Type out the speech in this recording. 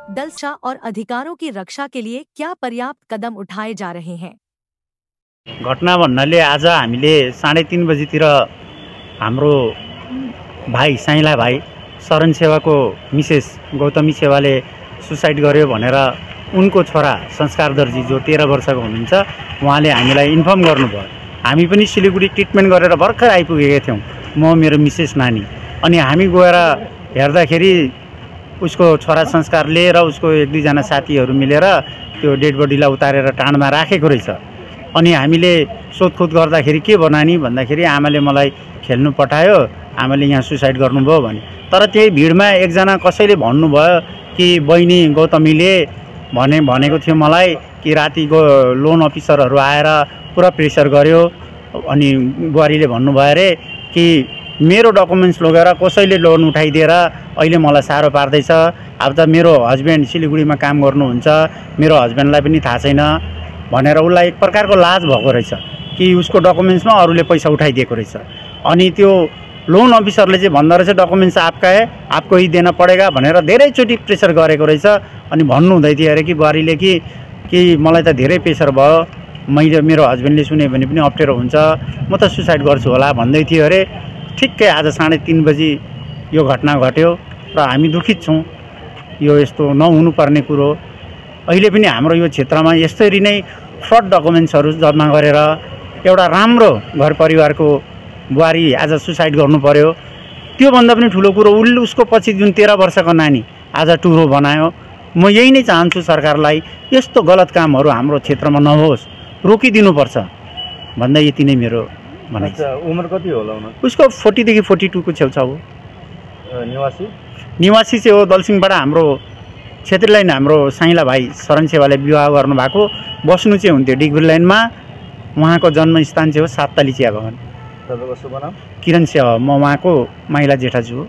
दल सुरक्षा और अधिकारों की रक्षा के लिए क्या पर्याप्त कदम उठाए जा रहे हैं? घटना भन्नाले आज हामीले 3:30 बजीतिर हाम्रो भाइ साइला भाइ शरण सेवाको मिसेस गौतमी सेवाले सुसाइड गर्यो भनेर उनको छोरा संस्कार दर्जी जो 13 वर्षको हुनुहुन्छ उहाँले हामीलाई इन्फर्म गर्नुभयो। हामी पनि सिलिगुडी ट्रिटमेन्ट गरेर भर्खर आइपुगेका थियौँ, म मेरो मिसेस नानी। अनि हामी गएर हेर्दाखेरि उसको छोरा संस्कारले र उसको 1-2 जना साथीहरू मिलेर त्यो डेड बडीलाई उतारेर टाँडमा राखेको रहेछ। अनि हामीले सोधखोज गर्दाखेरि के बनानी भन्दाखेरि आमाले मलाई खेल्नु पठायो, आमाले यहाँ सुसाइड गर्नुभयो भने। तर त्यही भिडमा एकजना कसैले भन्नुभयो कि बहिनी गौतमीले भनेको थियो मलाई कि राति लोन अफिसरहरू आएर पुरा प्रेसर गर्यो। अनि बुहारीले भन्नुभयो अरे कि मेरो डकुमेन्ट्स लगेर कसैले लोन उठाइदिएर अहिले मलाई साह्रो पार्दैछ। अब त मेरो हस्बेन्ड सिलिगुडीमा काम गर्नुहुन्छ, मेरो हस्बेन्डलाई पनि थाहा छैन भनेर उसलाई एक प्रकारको लाज भएको रहेछ कि उसको डकुमेन्ट्समा अरूले पैसा उठाइदिएको रहेछ। अनि त्यो लोन अफिसरले चाहिँ भन्दो रहेछ डकुमेन्ट्स आपका है, आपको ही देना पड़ेगा भनेर धेरैचोटि प्रेसर गरेको रहेछ। अनि भन्नुहुँदै थियो अरे कि बुहारीले कि मलाई त धेरै प्रेसर भयो, मेरो हस्बेन्डले सुन्यो भने पनि अप्ठ्यारो हुन्छ, म त सुसाइड गर्छु होला भन्दै थियो अरे। ठिक्कै आज 3:30 बजी यो घटना घट्यो र हामी दुखित छौँ। यो यस्तो नहुनुपर्ने कुरो। अहिले पनि हाम्रो यो क्षेत्रमा यसरी नै फ्रड डकुमेन्ट्सहरू जम्मा गरेर एउटा राम्रो घर परिवारको बुहारी आज सुसाइड गर्नु पर्यो। त्योभन्दा पनि ठुलो कुरो उसको पछि जुन 13 वर्षको नानी आज टुरो बनायो। म यही नै चाहन्छु सरकारलाई, यस्तो गलत कामहरू हाम्रो क्षेत्रमा नहोस्, रोकिदिनुपर्छ भन्दै यति नै मेरो भनाइ छ। उमेर कति होला उसको 40 देखि 42 को छेउछाउ हो। निवासी चाहिँ हो दलसिंहबाट। हाम्रो क्षेत्रीय लाइन हाम्रो साइला भाइ शरण सेवाले विवाह गर्नुभएको, बस्नु चाहिँ हुन्थ्यो डिग्री लाइनमा। उहाँको जन्मस्थान चाहिँ हो 7 तली चिया बगान। तपाईँको शुभ नाम? किरण सेवा। म उहाँको माइला जेठा छु।